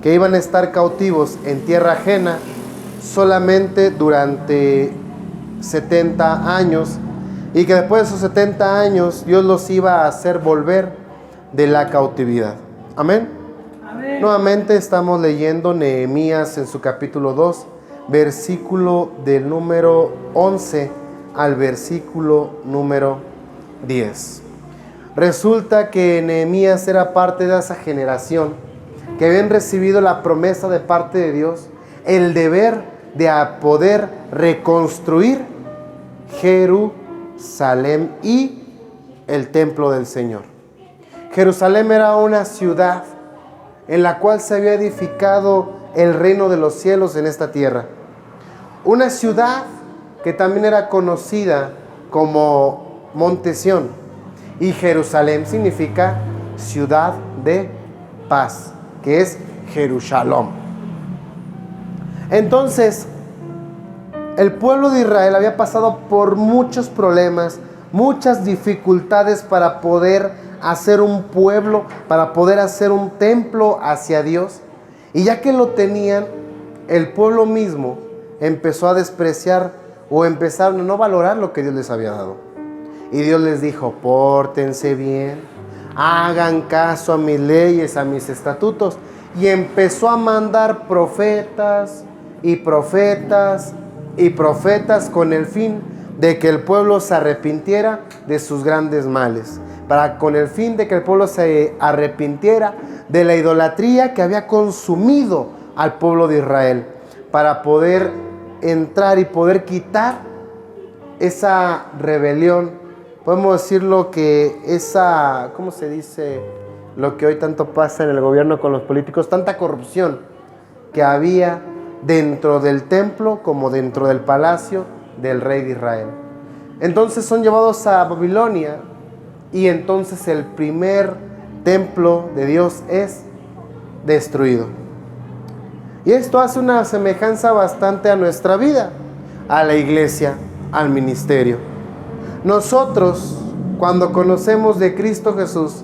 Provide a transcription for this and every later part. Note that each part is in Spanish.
que iban a estar cautivos en tierra ajena solamente durante 70 años, y que después de esos 70 años Dios los iba a hacer volver de la cautividad. Amén. Amén. Nuevamente estamos leyendo Nehemías en su capítulo 2, versículo del número 11 al versículo número 10. Resulta que Nehemías era parte de esa generación que habían recibido la promesa de parte de Dios, el deber de poder reconstruir Jerusalén y el templo del Señor. Jerusalén era una ciudad en la cual se había edificado el reino de los cielos en esta tierra. Una ciudad que también era conocida como Monte Sión. Y Jerusalén significa ciudad de paz, que es Jerusalén. Entonces, el pueblo de Israel había pasado por muchos problemas, muchas dificultades para poder hacer un pueblo, para poder hacer un templo hacia Dios. Y ya que lo tenían, el pueblo mismo empezó a despreciar o empezaron a no valorar lo que Dios les había dado. Y Dios les dijo: pórtense bien, hagan caso a mis leyes, a mis estatutos. Y empezó a mandar profetas y profetas y profetas con el fin de que el pueblo se arrepintiera de sus grandes males, con el fin de que el pueblo se arrepintiera de la idolatría que había consumido al pueblo de Israel, para poder entrar y poder quitar esa rebelión. Podemos decirlo que esa, ¿cómo se dice? Lo que hoy tanto pasa en el gobierno con los políticos, tanta corrupción que había dentro del templo como dentro del palacio del rey de Israel. Entonces son llevados a Babilonia, y entonces el primer templo de Dios es destruido. Y esto hace una semejanza bastante a nuestra vida, a la iglesia, al ministerio. Nosotros, cuando conocemos de Cristo Jesús,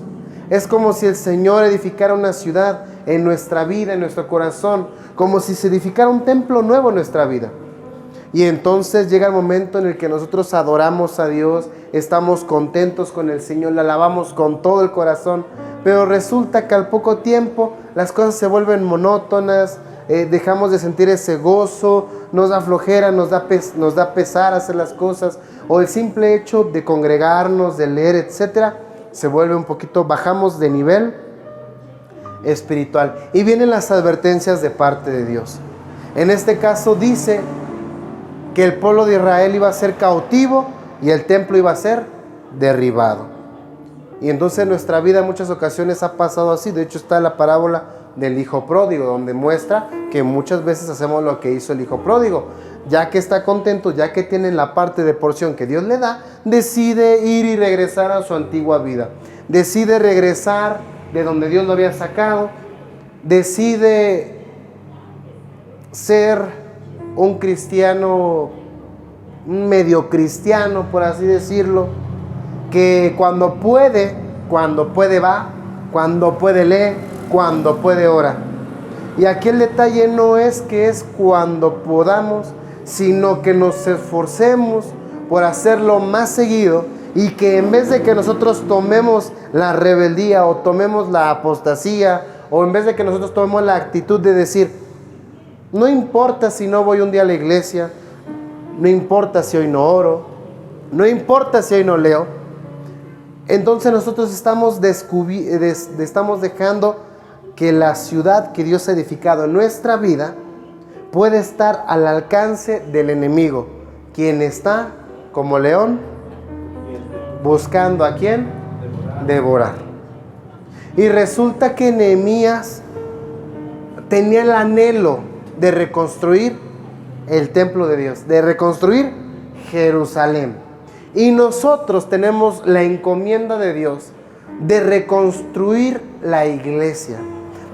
es como si el Señor edificara una ciudad en nuestra vida, en nuestro corazón, como si se edificara un templo nuevo en nuestra vida. Y entonces llega el momento en el que nosotros adoramos a Dios, estamos contentos con el Señor, le alabamos con todo el corazón, pero resulta que al poco tiempo las cosas se vuelven monótonas, dejamos de sentir ese gozo, nos da flojera, nos da pesar hacer las cosas, o el simple hecho de congregarnos, de leer, etcétera, se vuelve un poquito, bajamos de nivel espiritual. Y vienen las advertencias de parte de Dios. En este caso dice que el pueblo de Israel iba a ser cautivo y el templo iba a ser derribado. Y entonces en nuestra vida en muchas ocasiones ha pasado así. De hecho está la parábola del hijo pródigo, donde muestra que muchas veces hacemos lo que hizo el hijo pródigo. Ya que está contento, ya que tiene la parte de porción que Dios le da, decide ir y regresar a su antigua vida. Decide regresar de donde Dios lo había sacado. Decide ser un cristiano, un medio cristiano, por así decirlo, que cuando puede va, cuando puede lee, cuando puede ora. Y aquí el detalle no es que es cuando podamos, sino que nos esforcemos por hacerlo más seguido, y que en vez de que nosotros tomemos la rebeldía o tomemos la apostasía, o en vez de que nosotros tomemos la actitud de decir: no importa si no voy un día a la iglesia, no importa si hoy no oro, no importa si hoy no leo, entonces nosotros estamos dejando que la ciudad que Dios ha edificado en nuestra vida puede estar al alcance del enemigo, quien está como león buscando a quién devorar. Y resulta que Nehemías tenía el anhelo de reconstruir el templo de Dios, de reconstruir Jerusalén. Y nosotros tenemos la encomienda de Dios de reconstruir la iglesia,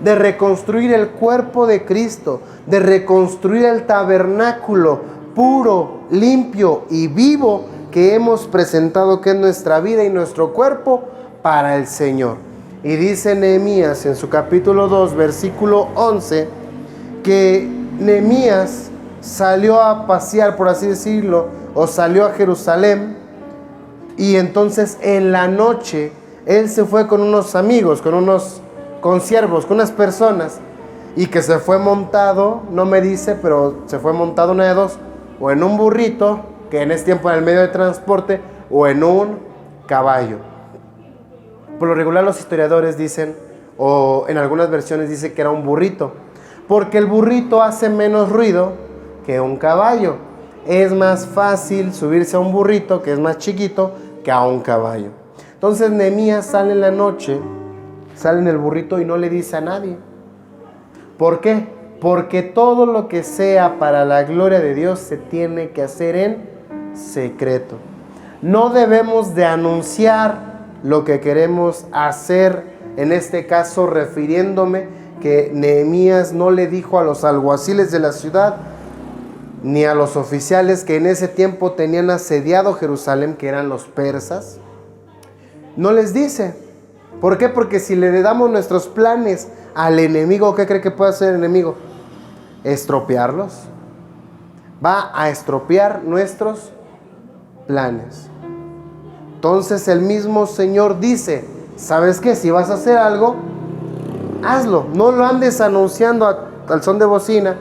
de reconstruir el cuerpo de Cristo, de reconstruir el tabernáculo puro, limpio y vivo que hemos presentado, que es nuestra vida y nuestro cuerpo, para el Señor. Y dice Nehemías en su capítulo 2, versículo 11, que Nehemías salió a pasear, por así decirlo, o salió a Jerusalén, y entonces en la noche él se fue con unos amigos, con siervos, con unas personas, y que se fue montado, no me dice, pero se fue montado una de dos, o en un burrito, que en ese tiempo era el medio de transporte, o en un caballo. Por lo regular los historiadores dicen, o en algunas versiones dice que era un burrito, porque el burrito hace menos ruido que un caballo. Es más fácil subirse a un burrito, que es más chiquito, que a un caballo. Entonces Nehemías sale en la noche, sale en el burrito y no le dice a nadie. ¿Por qué? Porque todo lo que sea para la gloria de Dios se tiene que hacer en secreto. No debemos de anunciar lo que queremos hacer, en este caso refiriéndome que Nehemías no le dijo a los alguaciles de la ciudad, ni a los oficiales que en ese tiempo tenían asediado Jerusalén, que eran los persas. No les dice. ¿Por qué? Porque si le damos nuestros planes al enemigo, ¿qué cree que puede hacer el enemigo? Estropearlos. Va a estropear nuestros planes. Entonces el mismo Señor dice, ¿sabes qué? Si vas a hacer algo, hazlo. No lo andes anunciando al son de bocina,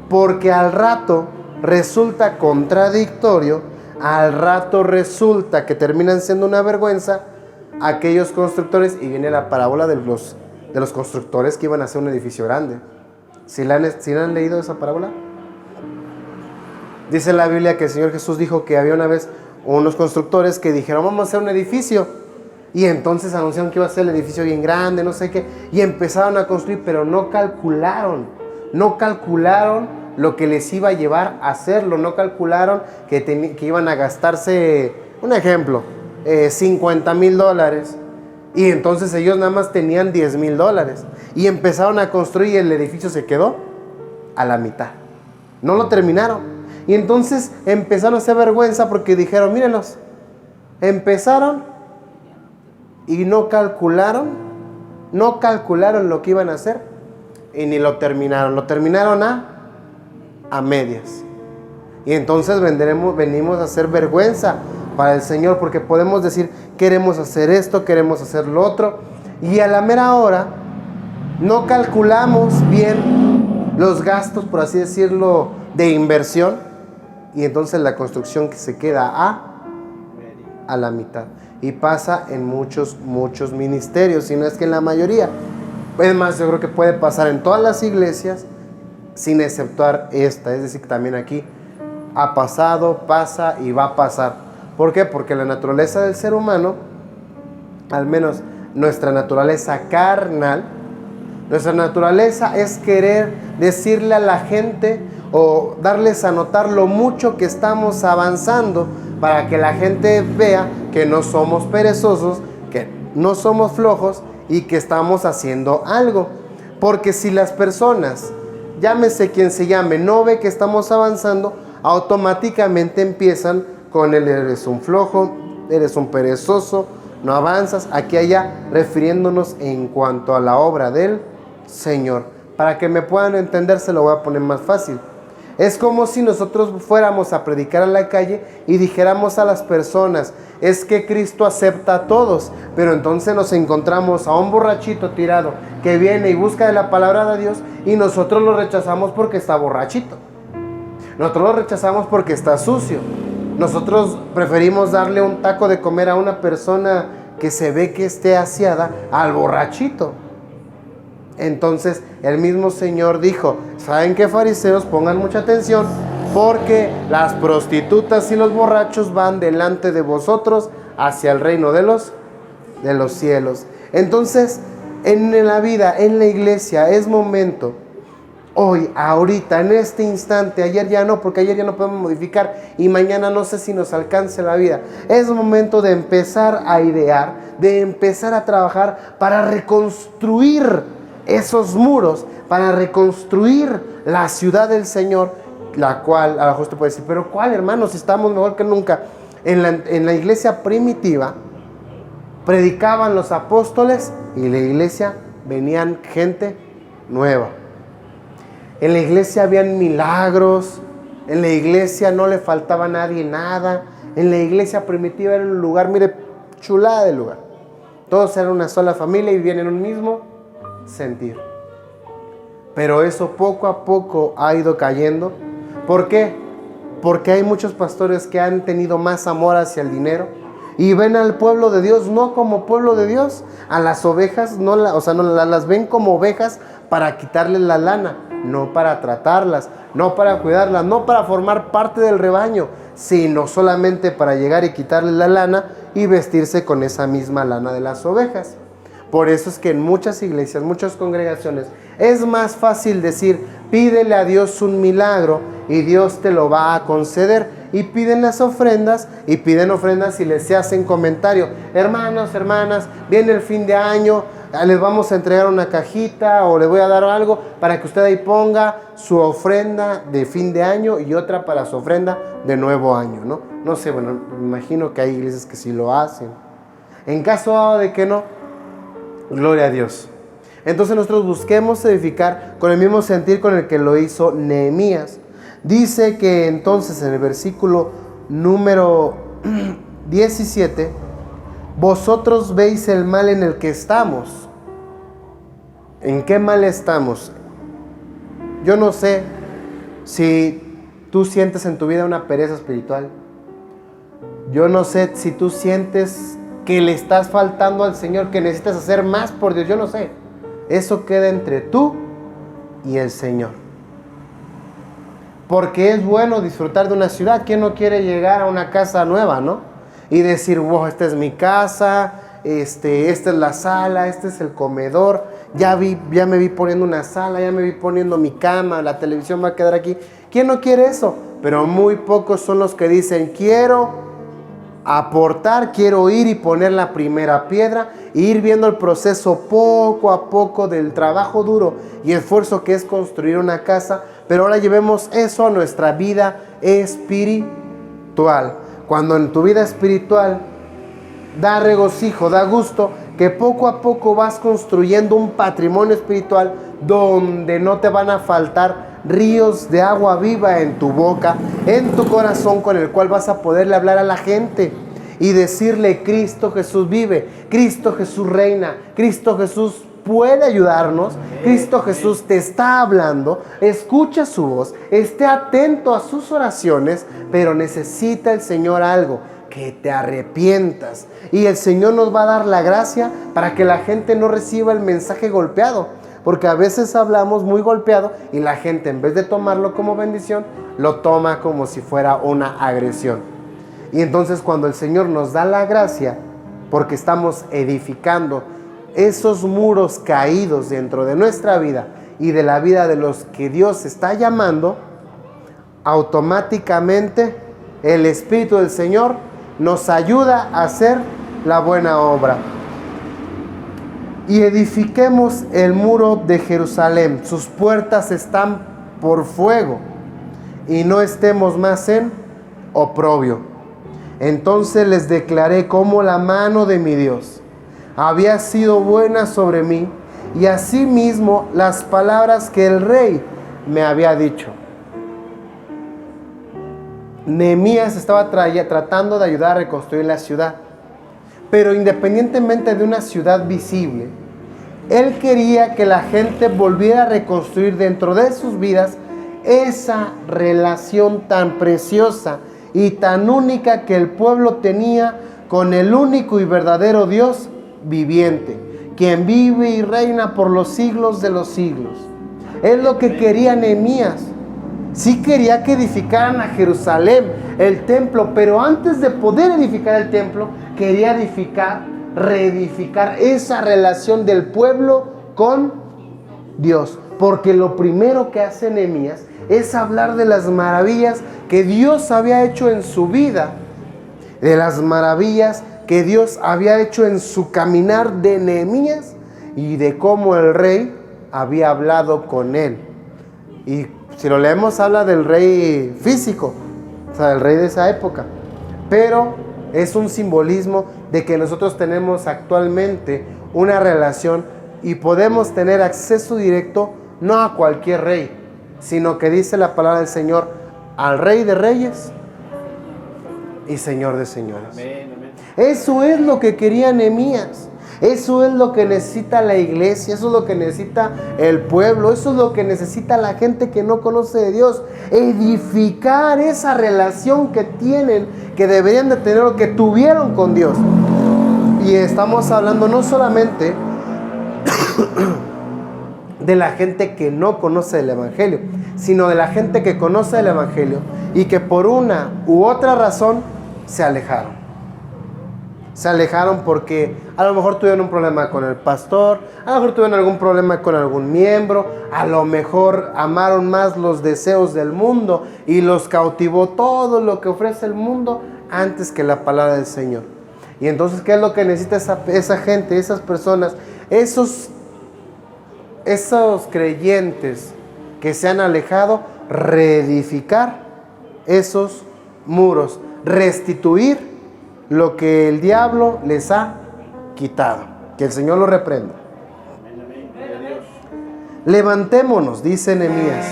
porque al rato resulta contradictorio, al rato resulta que terminan siendo una vergüenza aquellos constructores, y viene la parábola de los constructores que iban a hacer un edificio grande. ¿Sí la han leído esa parábola? Dice la Biblia que el Señor Jesús dijo que había una vez unos constructores que dijeron, vamos a hacer un edificio, y entonces anunciaron que iba a ser el edificio bien grande, no sé qué, y empezaron a construir, pero no calcularon lo que les iba a llevar a hacerlo, no calcularon que iban a gastarse, un ejemplo, $50,000, y entonces ellos nada más tenían $10,000, y empezaron a construir y el edificio se quedó a la mitad, no lo terminaron, y entonces empezaron a hacer vergüenza porque dijeron, mírenlos, empezaron y no calcularon lo que iban a hacer, y ni lo terminaron a medias. Y entonces venimos a hacer vergüenza para el Señor, porque podemos decir, queremos hacer esto, queremos hacer lo otro, y a la mera hora no calculamos bien los gastos, por así decirlo, de inversión, y entonces la construcción que se queda a la mitad. Y pasa en muchos ministerios, si no es que en la mayoría. Es más, yo creo que puede pasar en todas las iglesias, sin exceptuar esta. Es decir, que también aquí ha pasado, pasa y va a pasar. ¿Por qué? Porque la naturaleza del ser humano, al menos nuestra naturaleza carnal, nuestra naturaleza es querer decirle a la gente o darles a notar lo mucho que estamos avanzando, para que la gente vea que no somos perezosos, que no somos flojos y que estamos haciendo algo. Porque si las personas, llámese quien se llame, no ve que estamos avanzando, automáticamente empiezan con el eres un flojo, eres un perezoso, no avanzas, aquí allá, refiriéndonos en cuanto a la obra del Señor. Para que me puedan entender, se lo voy a poner más fácil. Es como si nosotros fuéramos a predicar a la calle y dijéramos a las personas, es que Cristo acepta a todos, pero entonces nos encontramos a un borrachito tirado que viene y busca de la palabra de Dios, y nosotros lo rechazamos porque está borrachito. Nosotros lo rechazamos porque está sucio. Nosotros preferimos darle un taco de comer a una persona que se ve que esté aseada al borrachito. Entonces el mismo Señor dijo, ¿saben qué, fariseos? Pongan mucha atención, porque las prostitutas y los borrachos van delante de vosotros hacia el reino de los cielos. Entonces, en la vida, en la iglesia, es momento, hoy, ahorita, en este instante, ayer ya no, porque ayer ya no podemos modificar, y mañana no sé si nos alcance la vida. Es momento de empezar a idear, de empezar a trabajar para reconstruir esos muros, para reconstruir la ciudad del Señor, la cual, a lo mejor usted puede decir, pero ¿cuál, hermano? Si estamos mejor que nunca. En la iglesia primitiva, Predicaban los apóstoles y la iglesia venían gente nueva. En la iglesia habían milagros, en la iglesia no le faltaba a nadie nada. En la iglesia primitiva era un lugar, mire, chulada de lugar. Todos eran una sola familia y vivían en un mismo sentir. Pero eso poco a poco ha ido cayendo. ¿Por qué? Porque hay muchos pastores que han tenido más amor hacia el dinero y ven al pueblo de Dios no como pueblo de Dios. A las ovejas no las ven como ovejas para quitarles la lana, no para tratarlas, no para cuidarlas, no para formar parte del rebaño, sino solamente para llegar y quitarles la lana y vestirse con esa misma lana de las ovejas. Por eso es que en muchas iglesias, muchas congregaciones, es más fácil decir, pídele a Dios un milagro y Dios te lo va a conceder. Y piden las ofrendas y piden ofrendas y les hacen comentario. Hermanos, hermanas, viene el fin de año, les vamos a entregar una cajita o les voy a dar algo para que usted ahí ponga su ofrenda de fin de año y otra para su ofrenda de nuevo año, ¿no? No sé, bueno, me imagino que hay iglesias que sí lo hacen. En caso de que no, gloria a Dios. Entonces nosotros busquemos edificar con el mismo sentir con el que lo hizo Nehemías. Dice que entonces en el versículo número 17, vosotros veis el mal en el que estamos. ¿En qué mal estamos? Yo no sé si tú sientes en tu vida una pereza espiritual. Yo no sé si tú sientes que le estás faltando al Señor, que necesitas hacer más por Dios. Yo no sé. Eso queda entre tú y el Señor. Porque es bueno disfrutar de una ciudad. ¿Quién no quiere llegar a una casa nueva, no? Y decir, wow, esta es mi casa, esta es la sala, este es el comedor. Ya me vi poniendo una sala, ya me vi poniendo mi cama, la televisión va a quedar aquí. ¿Quién no quiere eso? Pero muy pocos son los que dicen, quiero aportar, quiero ir y poner la primera piedra e ir viendo el proceso poco a poco del trabajo duro y esfuerzo que es construir una casa. Pero ahora llevemos eso a nuestra vida espiritual. Cuando en tu vida espiritual da regocijo, da gusto, que poco a poco vas construyendo un patrimonio espiritual donde no te van a faltar ríos de agua viva en tu boca, en tu corazón, con el cual vas a poderle hablar a la gente y decirle, Cristo Jesús vive, Cristo Jesús reina, Cristo Jesús puede ayudarnos, Cristo Jesús te está hablando, escucha su voz, esté atento a sus oraciones, pero necesita el Señor algo, que te arrepientas. Y el Señor nos va a dar la gracia para que la gente no reciba el mensaje golpeado. Porque a veces hablamos muy golpeado y la gente, en vez de tomarlo como bendición, lo toma como si fuera una agresión. Y entonces cuando el Señor nos da la gracia, porque estamos edificando esos muros caídos dentro de nuestra vida y de la vida de los que Dios está llamando, automáticamente el Espíritu del Señor nos ayuda a hacer la buena obra. Y edifiquemos el muro de Jerusalén. Sus puertas están por fuego y no estemos más en oprobio. Entonces les declaré cómo la mano de mi Dios había sido buena sobre mí y asimismo las palabras que el rey me había dicho. Nehemías estaba tratando de ayudar a reconstruir la ciudad. Pero independientemente de una ciudad visible, él quería que la gente volviera a reconstruir dentro de sus vidas esa relación tan preciosa y tan única que el pueblo tenía con el único y verdadero Dios viviente, quien vive y reina por los siglos de los siglos. Es lo que quería Nehemías. Sí quería que edificaran a Jerusalén, el templo, pero antes de poder edificar el templo, quería reedificar esa relación del pueblo con Dios. Porque lo primero que hace Nehemías es hablar de las maravillas que Dios había hecho en su vida, de las maravillas que Dios había hecho en su caminar de Nehemías y de cómo el rey había hablado con él. Y si lo leemos, habla del rey físico, o sea, del rey de esa época. Pero Es un simbolismo de que nosotros tenemos actualmente una relación y podemos tener acceso directo no a cualquier rey, sino que dice la palabra del Señor, al Rey de Reyes y Señor de Señores. Amén, amén. Eso es lo que quería Nehemías. Eso es lo que necesita la iglesia, eso es lo que necesita el pueblo, eso es lo que necesita la gente que no conoce de Dios. Edificar esa relación que tienen, que deberían de tener o que tuvieron con Dios. Y estamos hablando no solamente de la gente que no conoce el Evangelio, sino de la gente que conoce el Evangelio y que por una u otra razón se alejaron. Se alejaron porque a lo mejor tuvieron un problema con el pastor, a lo mejor tuvieron algún problema con algún miembro, a lo mejor amaron más los deseos del mundo y los cautivó todo lo que ofrece el mundo antes que la palabra del Señor. Y entonces, ¿qué es lo que necesita esa gente, esas personas, esos creyentes que se han alejado? Reedificar esos muros, restituir lo que el diablo les ha quitado. Que el Señor lo reprenda. Levantémonos, dice Nehemías,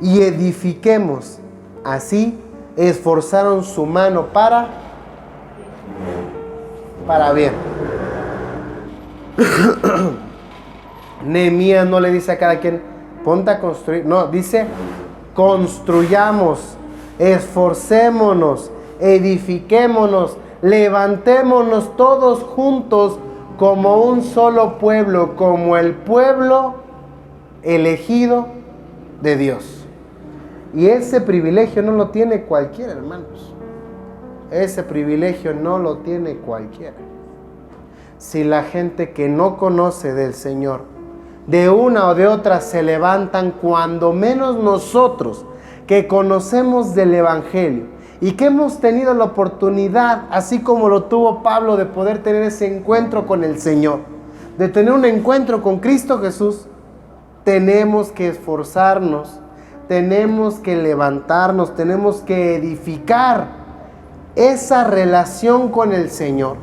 y edifiquemos. Así esforzaron su mano para bien. Nehemías no le dice a cada quien, ponte a construir. No, dice, construyamos, esforcémonos, edifiquémonos, levantémonos todos juntos como un solo pueblo, como el pueblo elegido de Dios. Y ese privilegio no lo tiene cualquiera, hermanos. Ese privilegio no lo tiene cualquiera. Si la gente que no conoce del Señor, de una o de otra se levantan, cuando menos nosotros que conocemos del Evangelio, y que hemos tenido la oportunidad, así como lo tuvo Pablo, de poder tener ese encuentro con el Señor, de tener un encuentro con Cristo Jesús, tenemos que esforzarnos, tenemos que levantarnos, tenemos que edificar esa relación con el Señor.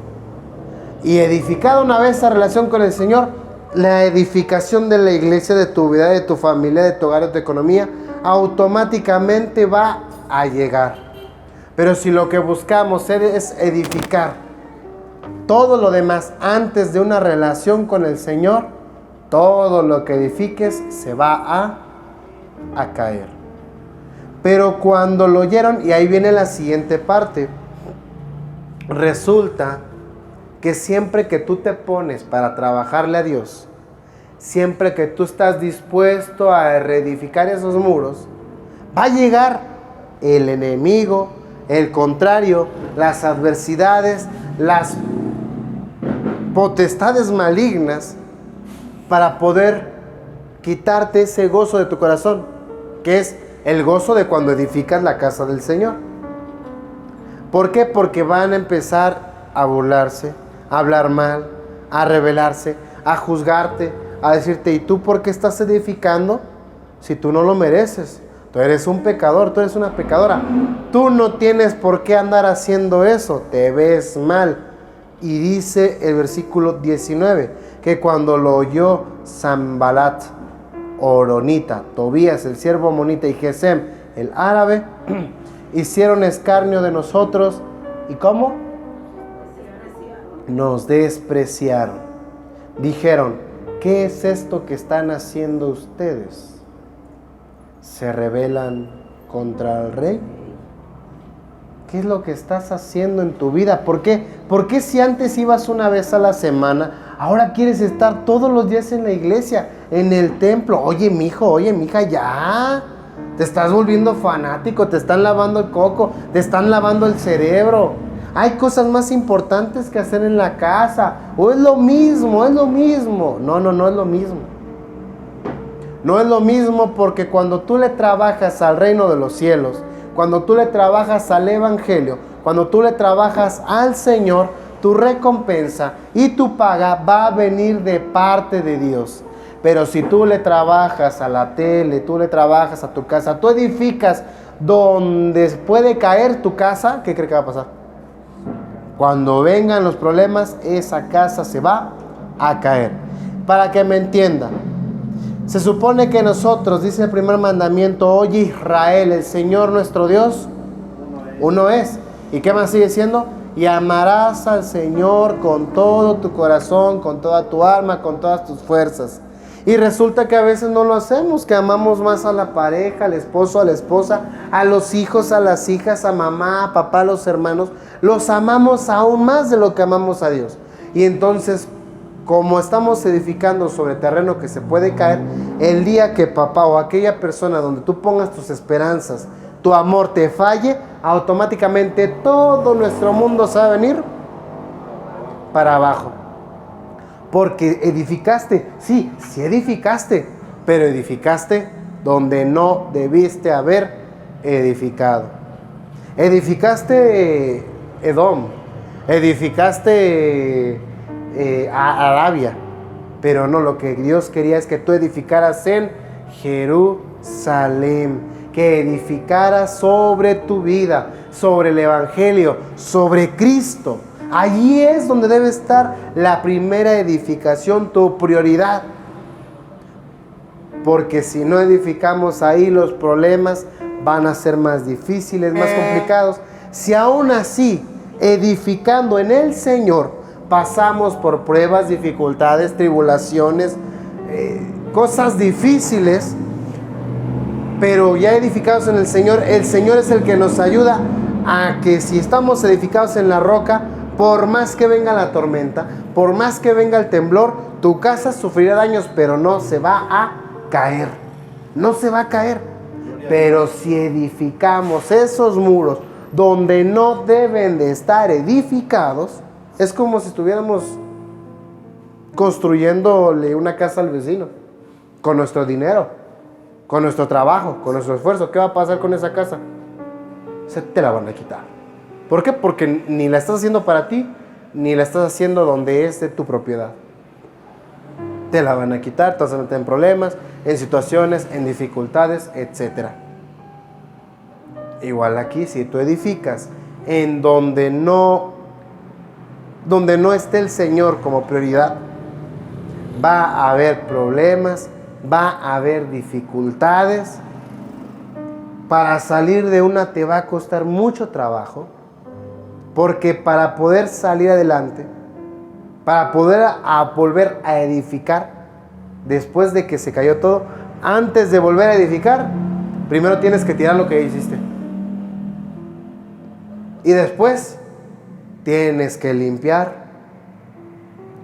Y edificada una vez esa relación con el Señor, la edificación de la iglesia, de tu vida, de tu familia, de tu hogar, de tu economía, automáticamente va a llegar. Pero si lo que buscamos es edificar todo lo demás antes de una relación con el Señor, todo lo que edifiques se va a caer. Pero cuando lo oyeron, y ahí viene la siguiente parte, resulta que siempre que tú te pones para trabajarle a Dios, siempre que tú estás dispuesto a reedificar esos muros, va a llegar el enemigo, el contrario, las adversidades, las potestades malignas, para poder quitarte ese gozo de tu corazón, que es el gozo de cuando edificas la casa del Señor. ¿Por qué? Porque van a empezar a burlarse, a hablar mal, a rebelarse, a juzgarte, a decirte, ¿y tú por qué estás edificando si tú no lo mereces? Tú eres un pecador, tú eres una pecadora. Tú no tienes por qué andar haciendo eso, te ves mal. Y dice el versículo 19, que cuando lo oyó Sanbalat, Horonita, Tobías, el siervo amonita, y Gesem, el árabe, hicieron escarnio de nosotros. ¿Y cómo? Nos despreciaron. Dijeron, ¿qué es esto que están haciendo ustedes? ¿Se rebelan contra el rey? ¿Qué es lo que estás haciendo en tu vida? ¿Por qué? ¿Por qué si antes ibas una vez a la semana, ahora quieres estar todos los días en la iglesia, en el templo? Oye, mijo, oye, mija, ya. Te estás volviendo fanático, te están lavando el coco, te están lavando el cerebro. Hay cosas más importantes que hacer en la casa. O es lo mismo, es lo mismo. No es lo mismo. No es lo mismo, porque cuando tú le trabajas al reino de los cielos, cuando tú le trabajas al evangelio, cuando tú le trabajas al Señor, tu recompensa y tu paga va a venir de parte de Dios. Pero si tú le trabajas a la tele, tú le trabajas a tu casa, tú edificas donde puede caer tu casa, ¿qué cree que va a pasar? Cuando vengan los problemas, esa casa se va a caer. Para que me entienda, se supone que nosotros, dice el primer mandamiento, oye Israel, el Señor nuestro Dios, uno es. ¿Y qué más sigue diciendo? Y amarás al Señor con todo tu corazón, con toda tu alma, con todas tus fuerzas. Y resulta que a veces no lo hacemos, que amamos más a la pareja, al esposo, a la esposa, a los hijos, a las hijas, a mamá, a papá, a los hermanos. Los amamos aún más de lo que amamos a Dios. Y entonces, como estamos edificando sobre terreno que se puede caer, el día que papá o aquella persona donde tú pongas tus esperanzas, tu amor te falle, automáticamente todo nuestro mundo se va a venir para abajo. Porque edificaste, sí edificaste, pero edificaste donde no debiste haber edificado. Edificaste Edom, edificaste Arabia, pero no, lo que Dios quería es que tú edificaras en Jerusalén, que edificaras sobre tu vida, sobre el Evangelio, sobre Cristo. Allí es donde debe estar la primera edificación, tu prioridad. Porque si no edificamos ahí, los problemas van a ser más difíciles, más complicados. Si aún así, edificando en el Señor, pasamos por pruebas, dificultades, tribulaciones, cosas difíciles, pero ya edificados en el Señor es el que nos ayuda a que si estamos edificados en la roca, por más que venga la tormenta, por más que venga el temblor, tu casa sufrirá daños, pero no se va a caer. No se va a caer. Pero si edificamos esos muros donde no deben de estar edificados, es como si estuviéramos construyéndole una casa al vecino, con nuestro dinero, con nuestro trabajo, con nuestro esfuerzo. ¿Qué va a pasar con esa casa? Se te la van a quitar. ¿Por qué? Porque ni la estás haciendo para ti, ni la estás haciendo donde es de tu propiedad. Te la van a quitar, te vas a meter en problemas, en situaciones, en dificultades, etc. Igual aquí, si tú edificas en donde no esté el Señor como prioridad, va a haber problemas, va a haber dificultades. Para salir de una te va a costar mucho trabajo. Porque para poder salir adelante, para poder volver a edificar, después de que se cayó todo, antes de volver a edificar, primero tienes que tirar lo que hiciste. Y después tienes que limpiar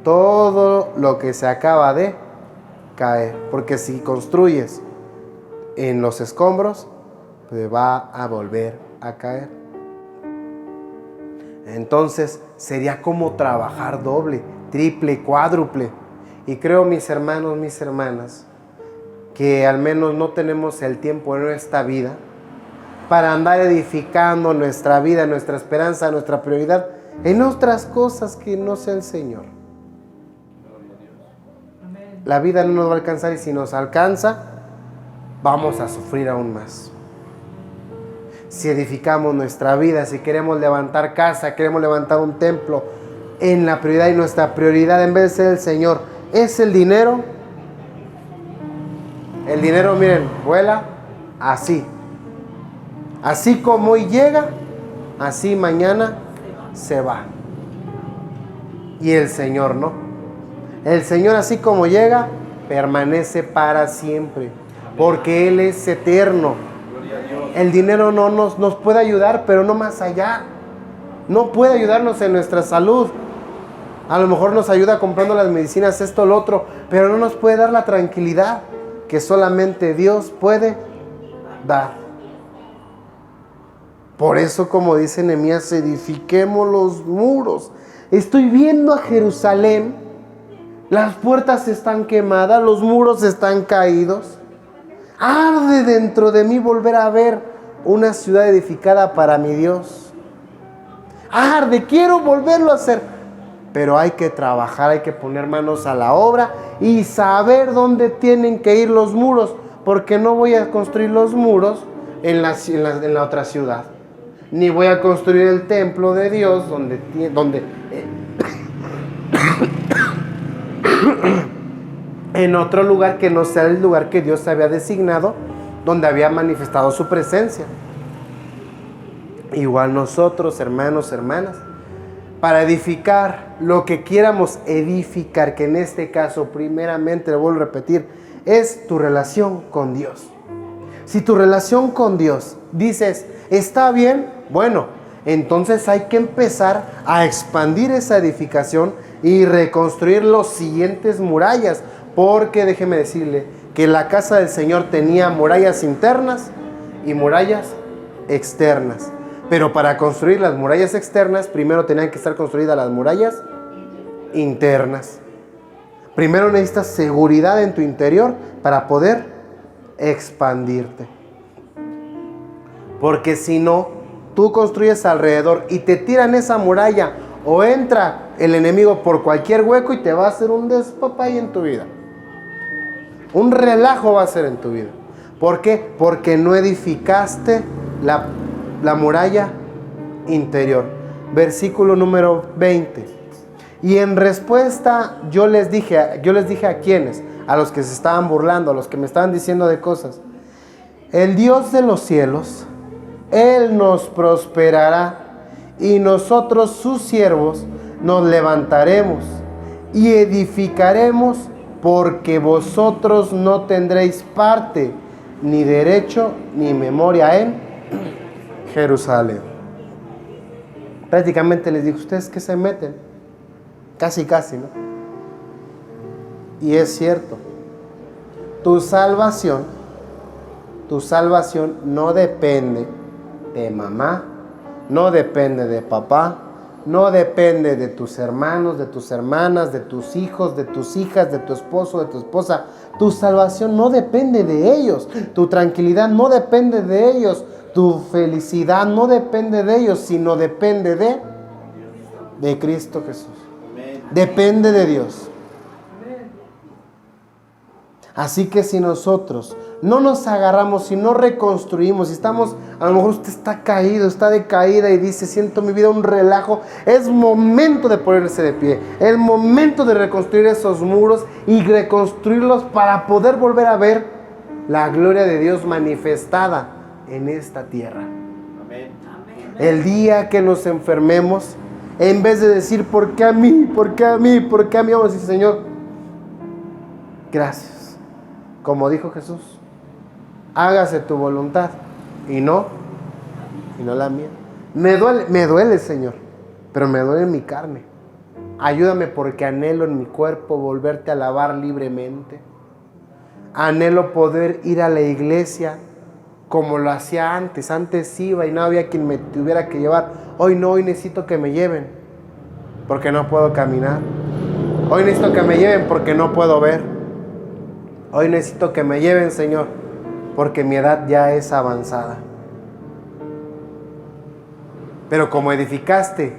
todo lo que se acaba de caer. Porque si construyes en los escombros, pues va a volver a caer. Entonces sería como trabajar doble, triple, cuádruple. Y creo, mis hermanos, mis hermanas, que al menos no tenemos el tiempo en nuestra vida para andar edificando nuestra vida, nuestra esperanza, nuestra prioridad en otras cosas que no sea el Señor. La vida no nos va a alcanzar, y si nos alcanza, vamos a sufrir aún más. Si edificamos nuestra vida, si queremos levantar casa, queremos levantar un templo, en la prioridad, y nuestra prioridad en vez de ser el Señor es el dinero, miren, vuela así. Así como hoy llega, así mañana se va. Y el Señor no. El Señor, así como llega, permanece para siempre, porque Él es eterno. El dinero no nos puede ayudar, pero no más allá. No puede ayudarnos en nuestra salud. A lo mejor nos ayuda comprando las medicinas, esto, lo otro, pero no nos puede dar la tranquilidad que solamente Dios puede dar. Por eso, como dice Nehemías, edifiquemos los muros. Estoy viendo a Jerusalén, las puertas están quemadas, los muros están caídos. Arde dentro de mí volver a ver una ciudad edificada para mi Dios. Arde, quiero volverlo a hacer. Pero hay que trabajar, hay que poner manos a la obra y saber dónde tienen que ir los muros. Porque no voy a construir los muros en la otra ciudad. ni voy a construir el templo de Dios donde en otro lugar que no sea el lugar que Dios había designado, donde había manifestado su presencia. Igual nosotros, hermanos, hermanas, para edificar lo que quieramos edificar, que en este caso primeramente, le vuelvo a repetir, es tu relación con Dios. Si tu relación con Dios dices, está bien, bueno, entonces hay que empezar a expandir esa edificación y reconstruir los siguientes murallas, porque déjeme decirle que la casa del Señor tenía murallas internas y murallas externas. Pero para construir las murallas externas, primero tenían que estar construidas las murallas internas. Primero necesitas seguridad en tu interior para poder expandirte. Porque si no, tú construyes alrededor y te tiran esa muralla o entra el enemigo por cualquier hueco y te va a hacer un despapay en tu vida. Un relajo va a ser en tu vida. ¿Por qué? Porque no edificaste la muralla interior. Versículo número 20. Y en respuesta yo les dije a quienes, a los que se estaban burlando, a los que me estaban diciendo de cosas: el Dios de los cielos, Él nos prosperará, y nosotros sus siervos nos levantaremos y edificaremos, porque vosotros no tendréis parte, ni derecho, ni memoria en Jerusalén. Prácticamente les digo, ¿ustedes qué se meten? Casi, ¿no? Y es cierto, tu salvación no depende de mamá, no depende de papá, no depende de tus hermanos, de tus hermanas, de tus hijos, de tus hijas, de tu esposo, de tu esposa. Tu salvación no depende de ellos, tu tranquilidad no depende de ellos, tu felicidad no depende de ellos, sino depende de Cristo Jesús. Depende de Dios. Así que si nosotros no nos agarramos, si no reconstruimos, si estamos, a lo mejor usted está caído, está de caída y dice, siento mi vida un relajo, es momento de ponerse de pie, el momento de reconstruir esos muros y reconstruirlos para poder volver a ver la gloria de Dios manifestada en esta tierra. Amén. El día que nos enfermemos, en vez de decir, ¿por qué a mí? ¿Por qué a mí? ¿Por qué a mí? Vamos a decir, Señor, gracias. Como dijo Jesús, hágase tu voluntad y no la mía. Me duele, Señor, pero me duele en mi carne. Ayúdame porque anhelo en mi cuerpo volverte a alabar libremente. Anhelo poder ir a la iglesia como lo hacía antes. Antes iba y no había quien me tuviera que llevar. Hoy no, hoy necesito que me lleven porque no puedo caminar. Hoy necesito que me lleven porque no puedo ver. Hoy necesito que me lleven, Señor, porque mi edad ya es avanzada. Pero como edificaste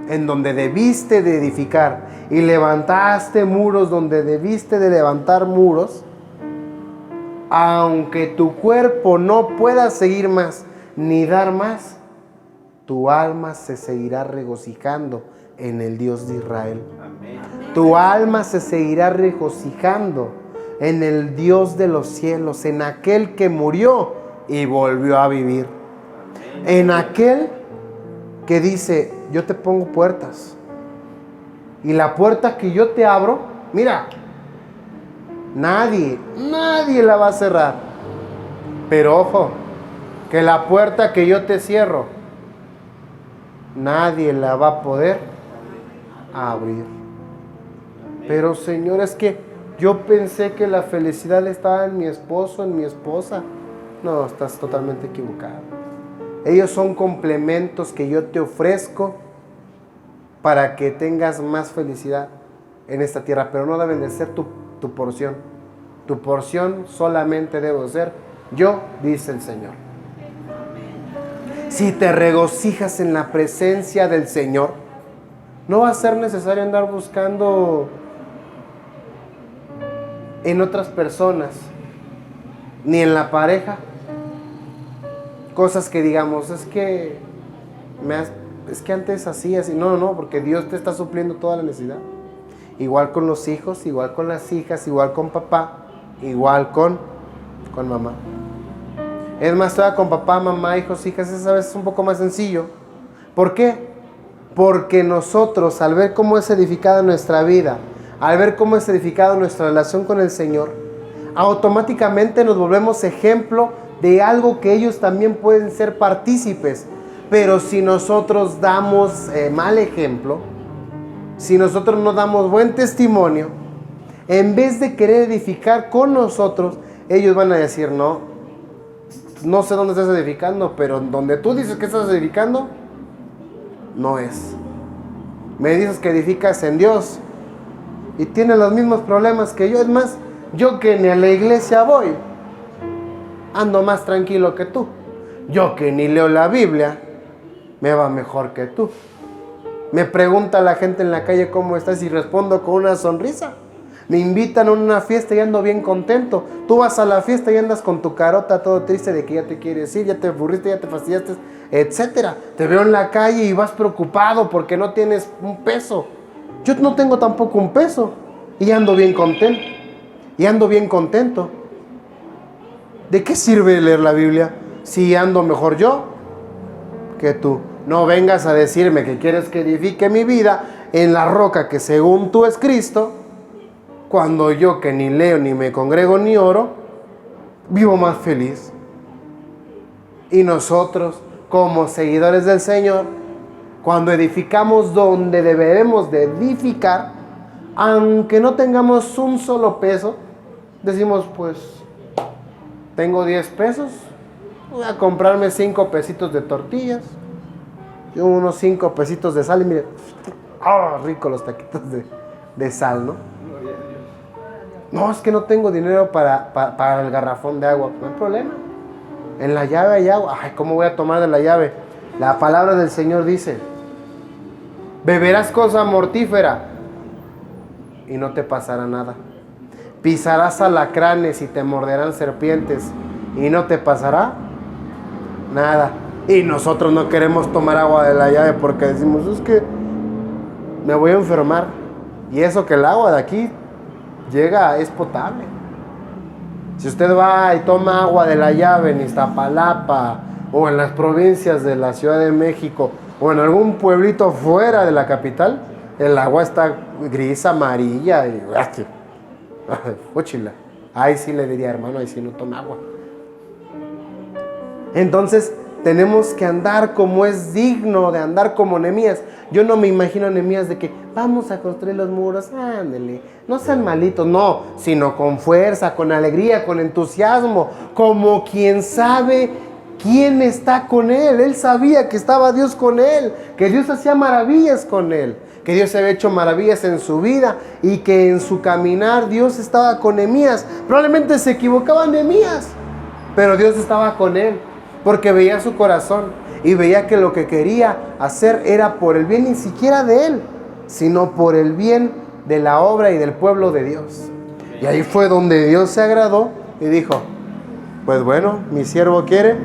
en donde debiste de edificar y levantaste muros donde debiste de levantar muros, aunque tu cuerpo no pueda seguir más ni dar más, tu alma se seguirá regocijando en el Dios de Israel. Amén. Tu alma se seguirá regocijando en el Dios de los cielos, en aquel que murió y volvió a vivir. En aquel que dice, yo te pongo puertas. Y la puerta que yo te abro, mira, nadie la va a cerrar. Pero ojo, que la puerta que yo te cierro, nadie la va a poder abrir. Pero Señor, es que yo pensé que la felicidad estaba en mi esposo, en mi esposa. No, estás totalmente equivocado. Ellos son complementos que yo te ofrezco para que tengas más felicidad en esta tierra, pero no deben de ser tu porción. Tu porción solamente debo ser yo, dice el Señor. Si te regocijas en la presencia del Señor, no va a ser necesario andar buscando en otras personas, ni en la pareja, cosas que digamos, es que es que antes así. No, porque Dios te está supliendo toda la necesidad. Igual con los hijos, igual con las hijas, igual con papá, igual con mamá. Es más, todavía con papá, mamá, hijos, hijas, esa vez es un poco más sencillo. ¿Por qué? Porque nosotros, al ver cómo es edificada nuestra vida, al ver cómo es edificada nuestra relación con el Señor, automáticamente nos volvemos ejemplo de algo que ellos también pueden ser partícipes. Pero si nosotros damos mal ejemplo, si nosotros no damos buen testimonio, en vez de querer edificar con nosotros, ellos van a decir, no sé dónde estás edificando, pero donde tú dices que estás edificando, no es. Me dices que edificas en Dios y tienes los mismos problemas que yo. Es más, yo que ni a la iglesia voy, ando más tranquilo que tú. Yo que ni leo la Biblia, me va mejor que tú. Me pregunta la gente en la calle cómo estás y respondo con una sonrisa. Me invitan a una fiesta y ando bien contento. Tú vas a la fiesta y andas con tu carota todo triste de que ya te quieres ir, ya te aburriste, ya te fastidiaste, etcétera. Te veo en la calle y vas preocupado porque no tienes un peso. Yo no tengo tampoco un peso y ando bien contento. Y ando bien contento. ¿De qué sirve leer la Biblia si ando mejor yo que tú? No vengas a decirme que quieres que edifique mi vida en la roca que según tú es Cristo, cuando yo que ni leo, ni me congrego, ni oro, vivo más feliz. Y nosotros, como seguidores del Señor, cuando edificamos donde debemos de edificar, aunque no tengamos un solo peso, decimos, pues, tengo 10 pesos, voy a comprarme 5 pesitos de tortillas, y unos 5 pesitos de sal, y mire, rico los taquitos de sal, ¿no? No, es que no tengo dinero para el garrafón de agua. No hay problema. En la llave hay agua. Ay, ¿cómo voy a tomar de la llave? La palabra del Señor dice, beberás cosa mortífera y no te pasará nada. Pisarás alacranes y te morderán serpientes y no te pasará nada. Y nosotros no queremos tomar agua de la llave porque decimos, es que me voy a enfermar. Y eso que el agua de aquí es potable. Si usted va y toma agua de la llave en Iztapalapa o en las provincias de la Ciudad de México o en algún pueblito fuera de la capital, el agua está gris, amarilla y fúchila. Ahí sí le diría, hermano, ahí sí no toma agua. Entonces tenemos que andar como es digno de andar, como Nehemías. Yo no me imagino a Nehemías de que vamos a construir los muros, ándele, no sean malitos, no, sino con fuerza, con alegría, con entusiasmo, como quien sabe quién está con él. Él sabía que estaba Dios con él, que Dios hacía maravillas con él, que Dios había hecho maravillas en su vida y que en su caminar Dios estaba con Nehemías. Probablemente se equivocaba Nehemías, pero Dios estaba con él porque veía su corazón y veía que lo que quería hacer era por el bien ni siquiera de él, sino por el bien de la obra y del pueblo de Dios. Y ahí fue donde Dios se agradó y dijo, pues bueno, mi siervo quiere,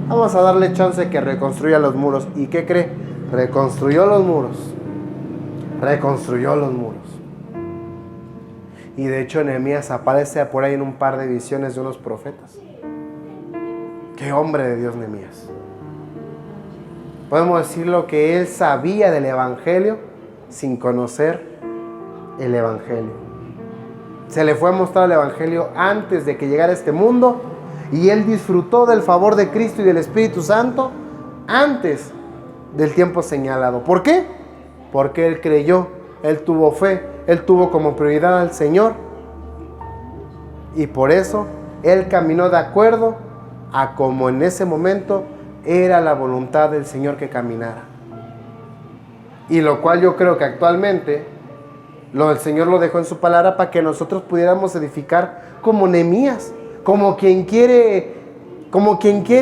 vamos a darle chance que reconstruya los muros. ¿Y qué cree? Reconstruyó los muros. Reconstruyó los muros. Y de hecho Nehemías aparece por ahí en un par de visiones de unos profetas. Qué hombre de Dios Nehemías. Podemos decirlo que él sabía del Evangelio sin conocer el Evangelio. Se le fue a mostrar el Evangelio antes de que llegara a este mundo y él disfrutó del favor de Cristo y del Espíritu Santo antes del tiempo señalado. ¿Por qué? Porque él creyó, él tuvo fe, él tuvo como prioridad al Señor y por eso él caminó de acuerdo a como en ese momento era la voluntad del Señor que caminara. Y lo cual yo creo que actualmente el Señor lo dejó en su palabra para que nosotros pudiéramos edificar como Nehemías, como quien quiere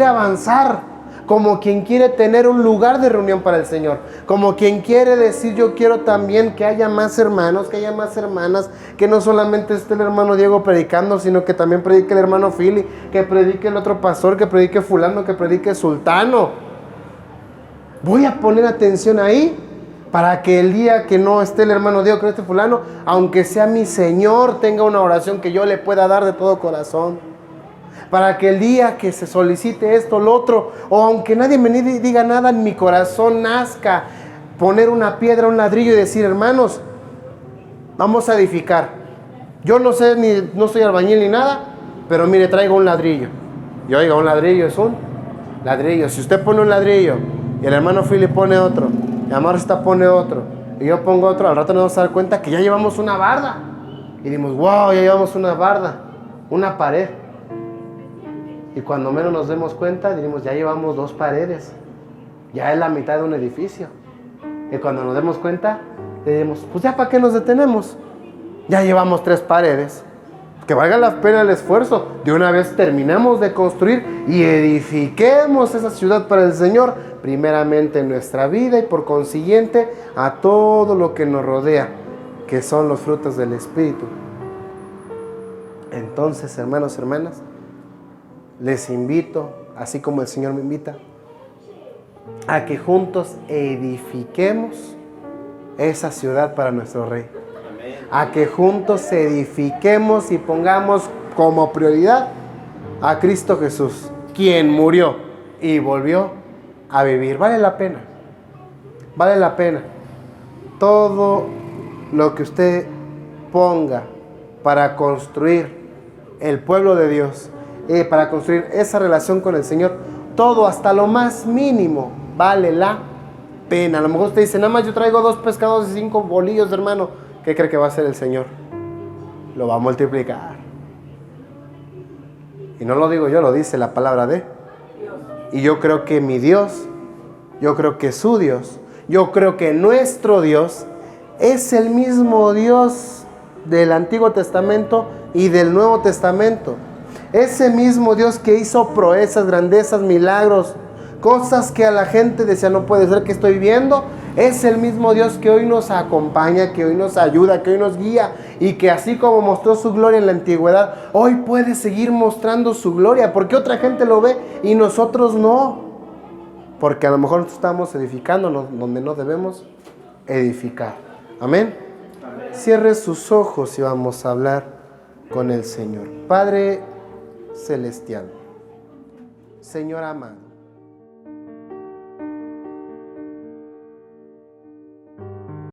avanzar, como quien quiere tener un lugar de reunión para el Señor, como quien quiere decir, yo quiero también que haya más hermanos, que haya más hermanas, que no solamente esté el hermano Diego predicando, sino que también predique el hermano Fili, que predique el otro pastor, que predique fulano, que predique sultano. Voy a poner atención ahí para que el día que no esté el hermano Diego, que no esté fulano, aunque sea mi Señor, tenga una oración que yo le pueda dar de todo corazón. Para que el día que se solicite esto, lo otro, o aunque nadie me diga nada, en mi corazón nazca poner una piedra, un ladrillo y decir, hermanos, vamos a edificar. Yo no sé, no soy albañil ni nada, pero mire, traigo un ladrillo. Y oiga, un ladrillo es un ladrillo. Si usted pone un ladrillo y el hermano Philip pone otro, y Amarsta pone otro, y yo pongo otro, al rato nos vamos a dar cuenta que ya llevamos una barda. Y dimos, wow, ya llevamos una barda, una pared. Y cuando menos nos demos cuenta, diremos, ya llevamos 2 paredes. Ya es la mitad de un edificio. Y cuando nos demos cuenta, diremos, pues ya para qué nos detenemos. Ya llevamos 3 paredes. Que valga la pena el esfuerzo. De una vez terminamos de construir y edifiquemos esa ciudad para el Señor. Primeramente en nuestra vida y por consiguiente a todo lo que nos rodea, que son los frutos del Espíritu. Entonces, hermanos, hermanas, les invito, así como el Señor me invita, a que juntos edifiquemos esa ciudad para nuestro Rey. A que juntos edifiquemos y pongamos como prioridad a Cristo Jesús, quien murió y volvió a vivir. Vale la pena. Vale la pena. Todo lo que usted ponga para construir el pueblo de Dios, para construir esa relación con el Señor, todo hasta lo más mínimo vale la pena. A lo mejor usted dice, nada más yo traigo 2 pescados y 5 bolillos, hermano. ¿Qué cree que va a hacer el Señor? Lo va a multiplicar. Y no lo digo yo, lo dice la palabra de Dios. Y yo creo que mi Dios, yo creo que su Dios, yo creo que nuestro Dios es el mismo Dios del Antiguo Testamento y del Nuevo Testamento. Ese mismo Dios que hizo proezas, grandezas, milagros, cosas que a la gente decía, no puede ser que estoy viendo. Es el mismo Dios que hoy nos acompaña, que hoy nos ayuda, que hoy nos guía, y que así como mostró su gloria en la antigüedad, hoy puede seguir mostrando su gloria. Porque otra gente lo ve y nosotros no. Porque a lo mejor estamos edificando donde no debemos edificar. Amén. Amén. Cierre sus ojos y vamos a hablar con el Señor. Padre celestial, Señor amado,